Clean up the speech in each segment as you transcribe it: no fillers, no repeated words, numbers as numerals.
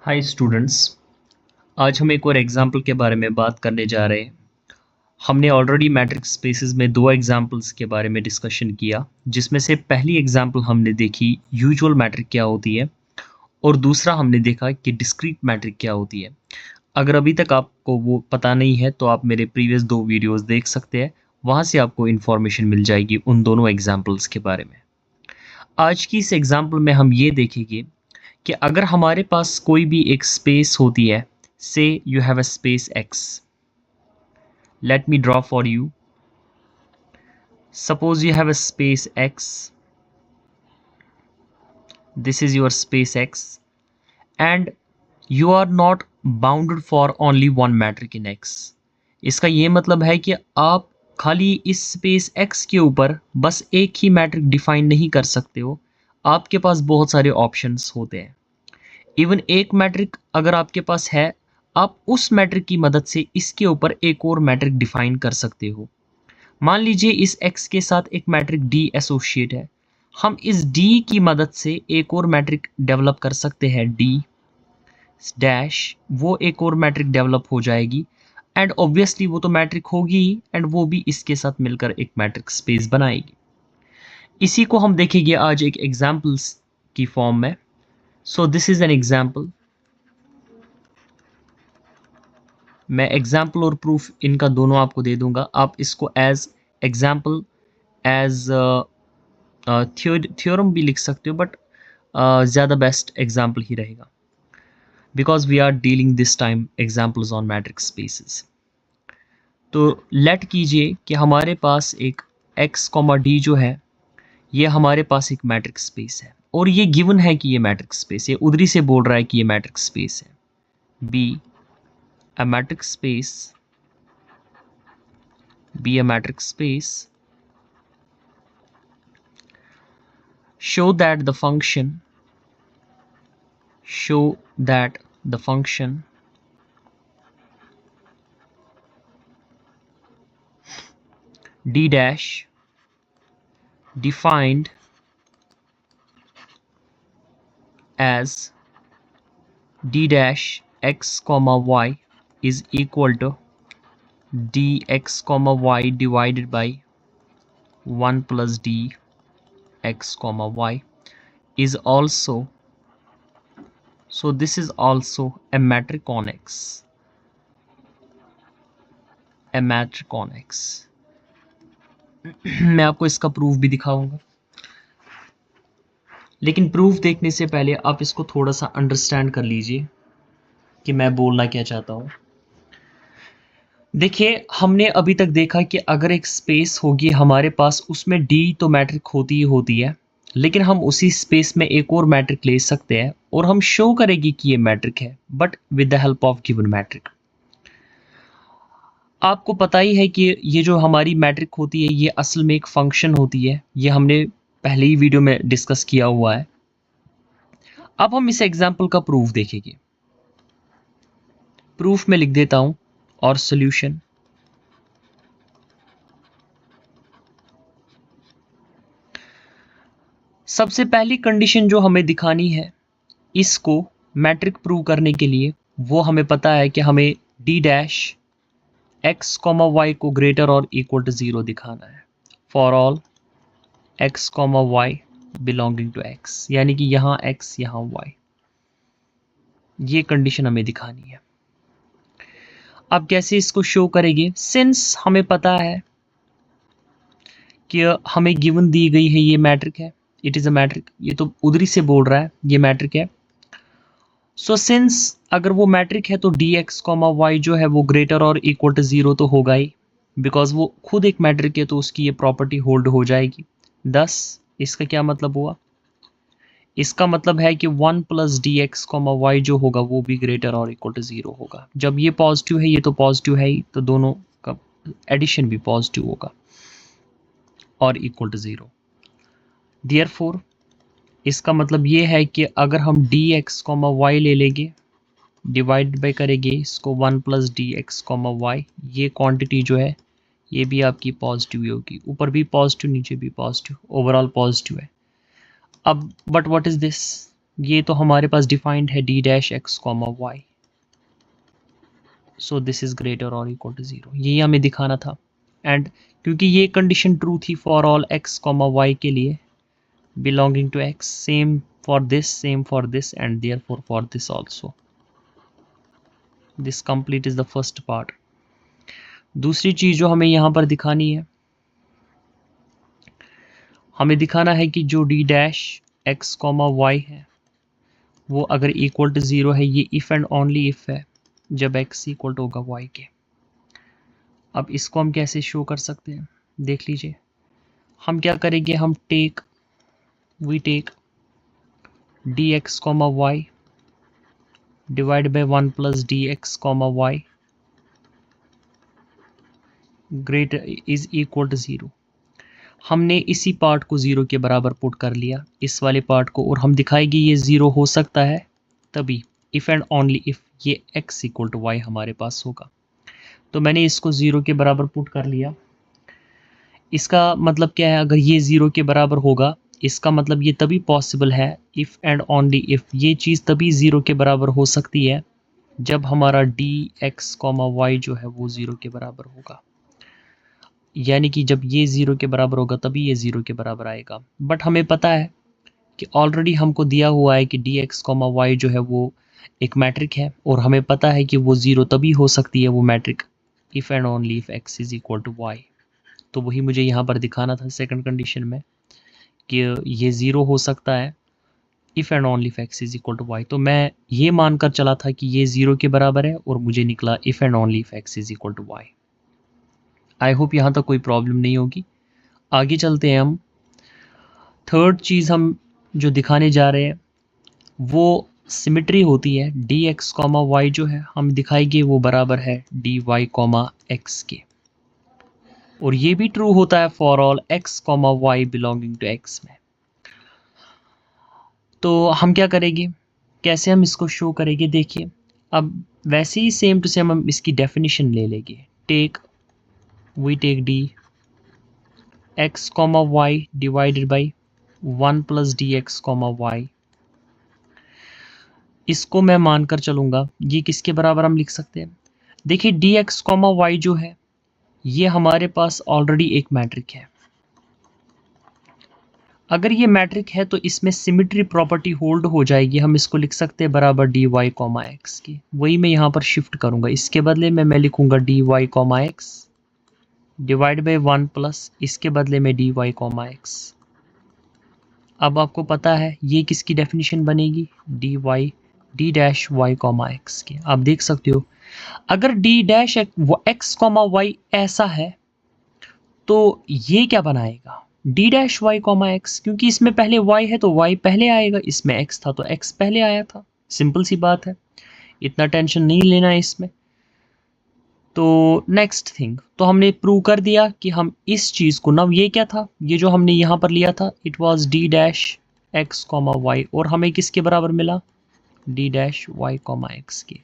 Hi students. आज हम एक और एग्जाम्पल के बारे में बात करने जा रहे हैं। हमने ऑलरेडी मैट्रिक्स स्पेसेस में दो एग्जाम्पल्स के बारे में डिस्कशन किया, जिसमें से पहली एग्जाम्पल हमने देखी यूजुअल मैट्रिक क्या होती है और दूसरा हमने देखा कि डिस्क्रीट मैट्रिक क्या होती है। अगर अभी तक आपको वो पता नहीं है तो आप मेरे प्रीवियस दो वीडियोस देख सकते हैं, वहाँ से आपको इन्फॉर्मेशन मिल जाएगी उन दोनों एग्जाम्पल्स के बारे में। आज की इस एग्जाम्पल में हम ये देखेंगे कि अगर हमारे पास कोई भी एक स्पेस होती है, से you have a space x, let me draw for you. Suppose you have a space x, this is your space x, and you are not bounded for only one metric in x। इसका ये मतलब है कि आप खाली इस space x के ऊपर बस एक ही मैट्रिक डिफाइन नहीं कर सकते हो, आपके पास बहुत सारे ऑप्शंस होते हैं। इवन एक मैट्रिक अगर आपके पास है, आप उस मैट्रिक की मदद से इसके ऊपर एक और मैट्रिक डिफाइन कर सकते हो। मान लीजिए इस x के साथ एक मैट्रिक d एसोसिएट है, हम इस d की मदद से एक और मैट्रिक डेवलप कर सकते हैं d डैश, वो एक और मैट्रिक डेवलप हो जाएगी एंड ऑब्वियसली वो तो मैट्रिक होगी ही एंड वो भी इसके साथ मिलकर एक मैट्रिक स्पेस बनाएगी। इसी को हम देखेंगे आज एक एग्जाम्पल्स की फॉर्म में। सो दिस इज एन एग्जाम्पल। मैं एग्जाम्पल और प्रूफ इनका दोनों आपको दे दूंगा, आप इसको एज एग्जाम्पल एज थ्योरम भी लिख सकते हो, बट ज़्यादा बेस्ट एग्जाम्पल ही रहेगा because we are dealing this time examples on metrics spaces. तो लेट कीजिए कि हमारे पास एक x, d जो है ये हमारे पास एक मैट्रिक्स स्पेस है और ये गिवन है कि ये मैट्रिक्स स्पेस है, उधरी से बोल रहा है कि ये मैट्रिक्स स्पेस है। Be a matrix space, be a matrix space, show that the function d dash defined as d dash x comma y is equal to dx comma y divided by 1 plus d x comma y is also, so this is also a metric on x, a metric on x। मैं आपको इसका proof भी दिखाऊंगा, लेकिन proof देखने से पहले आप इसको थोड़ा सा अंडरस्टैंड कर लीजिए कि मैं बोलना क्या चाहता हूँ। देखिए, हमने अभी तक देखा कि अगर एक स्पेस होगी हमारे पास, उसमें डी तो मैट्रिक होती ही होती है, लेकिन हम उसी स्पेस में एक और मैट्रिक ले सकते हैं और हम शो करेंगे कि ये मैट्रिक है, but with the help of given metric. आपको पता ही है कि ये जो हमारी मैट्रिक होती है ये असल में एक फंक्शन होती है, ये हमने पहले ही वीडियो में डिस्कस किया हुआ है। अब हम इस एग्जाम्पल का प्रूफ देखेंगे। प्रूफ में लिख देता हूं और सॉल्यूशन। सबसे पहली कंडीशन जो हमें दिखानी है इसको मैट्रिक प्रूव करने के लिए, वो हमें पता है कि हमें d dash x comma y को ग्रेटर और इक्वल टू 0 दिखाना है for all x comma y belonging to x, यानी कि यहाँ x यहाँ y, ये कंडीशन हमें दिखानी है। अब कैसे इसको शो करेंगे? सिंस हमें पता है कि हमें गिवन दी गई है ये मैट्रिक है, इट इज़ अ मैट्रिक, ये तो उधरी से बोल रहा है ये मैट्रिक है। सो सिंस अगर वो मैट्रिक है तो डी एक्स कॉमा वाई जो है वो ग्रेटर और इक्वल टू 0 तो होगा ही, बिकॉज वो खुद एक मैट्रिक है तो उसकी ये प्रॉपर्टी होल्ड हो जाएगी। thus इसका क्या मतलब हुआ? इसका मतलब है कि 1 plus d x comma y जो होगा वो भी ग्रेटर और इक्वल टू 0 होगा। जब ये पॉजिटिव है ये तो पॉजिटिव है ही, तो दोनों का एडिशन भी पॉजिटिव होगा और इक्वल टू 0। देयरफॉर इसका मतलब ये है कि अगर हम डी एक्स कॉमा वाई ले लेंगे, डिवाइड बाई करेंगे इसको 1 plus d x comma y, ये क्वांटिटी जो है ये भी आपकी पॉजिटिव ही होगी, ऊपर भी पॉजिटिव नीचे भी पॉजिटिव, ओवरऑल पॉजिटिव है। अब बट व्हाट इज दिस? ये तो हमारे पास डिफाइंड है d dash x comma y, so this is greater और इक्वल टू 0, यही हमें दिखाना था। एंड क्योंकि ये कंडीशन ट्रू थी for all x comma y के लिए belonging to X, same for this and therefore for this also. This complete is the first part. दूसरी चीज जो हमें यहाँ पर दिखानी है, हमें दिखाना है कि जो d dash x comma y है वो अगर इक्वल टू 0 है, ये इफ एंड ओनली इफ है जब x इक्वल टू होगा y के। अब इसको हम कैसे शो कर सकते हैं, देख लीजिए। हम क्या करेंगे, हम we take d x comma y divide by 1 plus d x comma y greater is equal to 0। हमने इसी पार्ट को 0 के बराबर पुट कर लिया, इस वाले पार्ट को, और हम दिखाएंगे ये 0 हो सकता है तभी इफ एंड ओनली इफ ये x इक्वल टू वाई हमारे पास होगा। तो मैंने इसको 0 के बराबर पुट कर लिया। इसका मतलब क्या है, अगर ये 0 के बराबर होगा इसका मतलब ये तभी पॉसिबल है, इफ़ एंड ओनली इफ़ ये चीज़ तभी 0 के बराबर हो सकती है जब हमारा डी एक्स कॉमा वाई जो है वो 0 के बराबर होगा। यानी कि जब ये 0 के बराबर होगा तभी ये 0 के बराबर आएगा। बट हमें पता है कि ऑलरेडी हमको दिया हुआ है कि डी एक्स कॉमा वाई जो है वो एक मैट्रिक है, और हमें पता है कि वो 0 तभी हो सकती है वो metric if and only if x is equal to y. तो वही मुझे यहाँ पर दिखाना था सेकंड कंडीशन में कि ये 0 हो सकता है if and only if x is equal to y. तो मैं ये मानकर चला था कि ये 0 के बराबर है और मुझे निकला if and only if x is equal to y. I hope यहाँ तक कोई प्रॉब्लम नहीं होगी। आगे चलते हैं हम। थर्ड चीज़ हम जो दिखाने जा रहे हैं वो सिमिट्री होती है। डी एक्स कॉमा वाई जो है हम दिखाएंगे वो बराबर है डी वाई कॉमा एक्स के, और ये भी ट्रू होता है for all x comma y belonging to X में। तो हम क्या करेंगे, कैसे हम इसको शो करेंगे, देखिए। अब वैसे ही सेम टू सेम हम इसकी डेफिनेशन ले लेंगे। We take d x comma y divided by 1 plus d x comma y. इसको मैं मानकर चलूँगा, ये किसके बराबर हम लिख सकते हैं। देखिए डी एक्स कॉमा वाई जो है ये हमारे पास ऑलरेडी एक मैट्रिक है। अगर ये मैट्रिक है तो इसमें सिमिट्री प्रॉपर्टी होल्ड हो जाएगी। हम इसको लिख सकते हैं बराबर डी वाई कॉमा एक्स की। वही मैं यहाँ पर शिफ्ट करूँगा, इसके बदले में मैं लिखूँगा d y comma x divide by 1 plus इसके बदले में डी वाई कॉमा एक्स। अब आपको पता है ये किसकी डेफिनेशन बनेगी, d dash y comma x की। आप देख सकते हो अगर d dash x comma y ऐसा है तो ये क्या बनाएगा, d dash y comma x, क्योंकि इसमें पहले y है तो y पहले आएगा, इसमें x था तो x पहले आया था। सिंपल सी बात है, इतना टेंशन नहीं लेना है इसमें। तो नेक्स्ट थिंग, तो हमने प्रूव कर दिया कि हम इस चीज़ को, ना ये क्या था, ये जो हमने यहाँ पर लिया था it was d dash x comma y, और हमें किसके बराबर मिला, d dash y comma x के।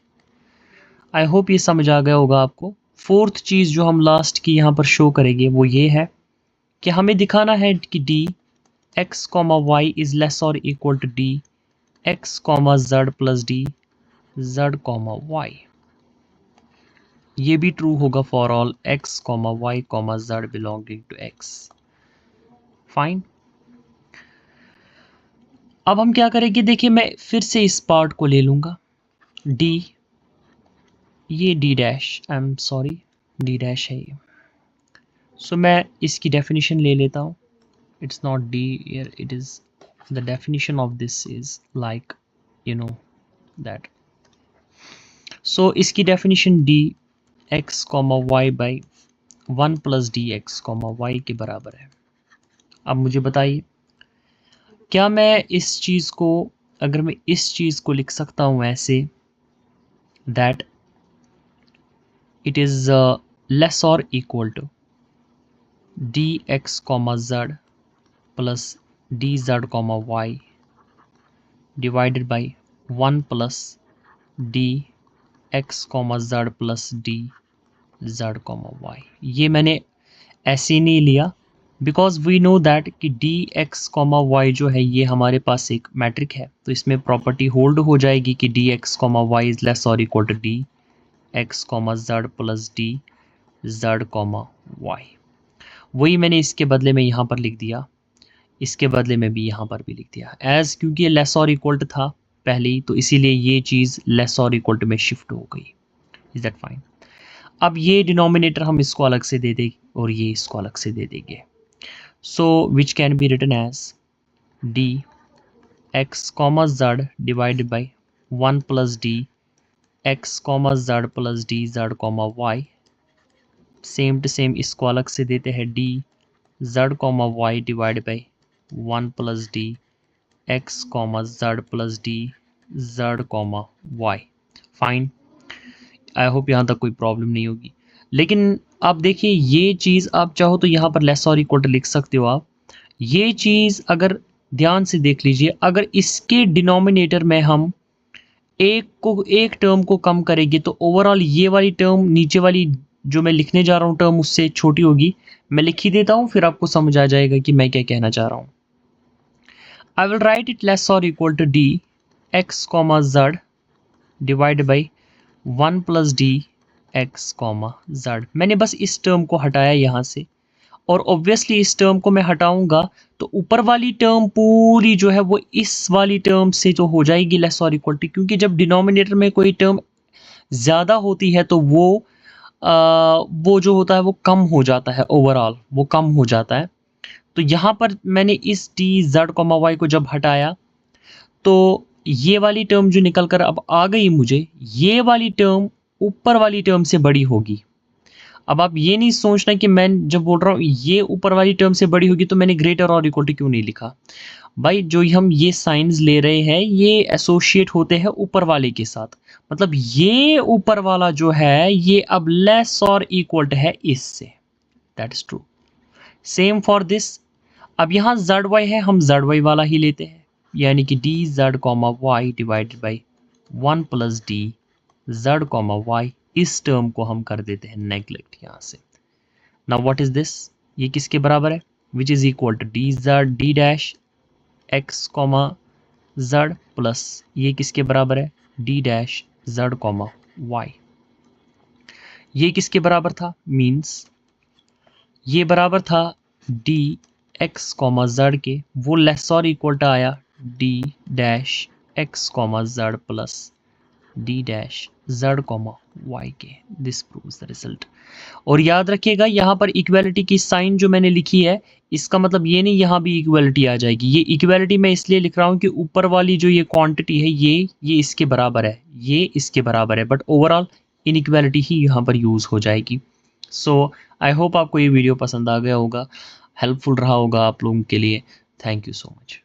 आई होप ये समझ आ गया होगा आपको। फोर्थ चीज़ जो हम लास्ट की यहाँ पर शो करेंगे वो ये है कि हमें दिखाना है कि d x comma y is less और equal to d x comma z plus d z comma y. ये भी ट्रू होगा for all x comma y comma z belonging to X. Fine. अब हम क्या करेंगे, देखिए मैं फिर से इस पार्ट को ले लूँगा, डी, ये D dash, I am sorry D dash है ये। सो मैं इसकी डेफिनेशन ले लेता हूँ। It's not D here, it is the definition of this is like you know that. So इसकी definition D x comma y by 1 plus dx comma y के बराबर है। अब मुझे बताइए क्या मैं इस चीज़ को, अगर मैं इस चीज़ को लिख सकता हूँ ऐसे that it is less or equal to dx comma z plus dz comma y divided by 1 plus d x comma z plus d z comma y. ये मैंने ऐसे नहीं लिया, बिकॉज वी नो दैट कि डी एक्स कॉमा वाई जो है ये हमारे पास एक मैट्रिक है, तो इसमें प्रॉपर्टी होल्ड हो जाएगी कि d x comma y is less और equal to d x comma z plus d z comma y. वही मैंने इसके बदले में यहाँ पर लिख दिया, इसके बदले में भी यहाँ पर भी लिख दिया एज, क्योंकि ये लेस और इक्वल टू था पहले ही, तो इसीलिए ये चीज़ लेस और इक्वल टू में शिफ्ट हो गई। Is that fine? अब ये डिनोमिनेटर हम इसको अलग से दे देंगे और ये इसको अलग से दे देंगे। So which can be written as d x comma z divided by 1 plus d x comma z plus d z comma y. Same to same इसको अलग से देते हैं d z comma y divide by 1 plus d x comma z plus d z comma y. Fine, I hope यहाँ तक कोई problem नहीं होगी। लेकिन आप देखिए ये चीज़ आप चाहो तो यहाँ पर लेस और इक्वल टू लिख सकते हो आप। ये चीज़ अगर ध्यान से देख लीजिए, अगर इसके डिनोमिनेटर में हम एक टर्म को कम करेंगे तो ओवरऑल ये वाली टर्म नीचे वाली जो मैं लिखने जा रहा हूँ टर्म उससे छोटी होगी। मैं लिख ही देता हूँ, फिर आपको समझ आ जाएगा कि मैं क्या कहना चाह रहा हूँ। I will write it less और equal to d x comma z divide by 1 plus d x comma z. मैंने बस इस टर्म को हटाया यहाँ से, और ऑब्वियसली इस टर्म को मैं हटाऊंगा तो ऊपर वाली टर्म पूरी जो है वो इस वाली टर्म से जो हो जाएगी लेस और इक्वल टू, क्योंकि जब डिनोमिनेटर में कोई टर्म ज़्यादा होती है तो वो जो होता है वो कम हो जाता है, ओवरऑल वो कम हो जाता है। तो यहाँ पर मैंने इस डी जेड कॉमा वाई को जब हटाया तो ये वाली टर्म जो निकल कर अब आ गई मुझे, ये वाली टर्म ऊपर वाली टर्म से बड़ी होगी। अब आप ये नहीं सोचना कि मैं जब बोल रहा हूँ ये ऊपर वाली टर्म से बड़ी होगी तो मैंने ग्रेटर और इक्वल टू क्यों नहीं लिखा। भाई जो हम ये साइंस ले रहे हैं ये एसोसिएट होते हैं ऊपर वाले के साथ, मतलब ये ऊपर वाला जो है ये अब लेस और इक्वल टू है इससे। That is true. Same for this. अब यहाँ जेड वाई है, हम जेड वाई वाला ही लेते हैं, यानी कि d z comma y divided by 1 plus d z comma y. इस टर्म को हम कर देते हैं नेग्लेक्ट यहाँ से। Now what is this? ये किसके बराबर है? Which is equal to d z d dash x comma z plus ये किसके बराबर है? D dash z comma y. ये किसके बराबर था? मीन्स ये बराबर था डी एक्स कॉमा जेड के, वो लेस और इक्वल टू आया d dash x comma z plus d dash z comma y के। This proves the result. और याद रखिएगा यहाँ पर इक्वालिटी की साइन जो मैंने लिखी है इसका मतलब ये नहीं यहाँ भी इक्वालिटी आ जाएगी। ये इक्वालिटी मैं इसलिए लिख रहा हूँ कि ऊपर वाली जो ये क्वांटिटी है ये इसके बराबर है, ये इसके बराबर है, बट ओवरऑल इनइक्वालिटी ही यहाँ पर यूज़ हो जाएगी। सो आई होप आपको ये वीडियो पसंद आ गया होगा, हेल्पफुल रहा होगा आप लोगों के लिए। Thank you so much.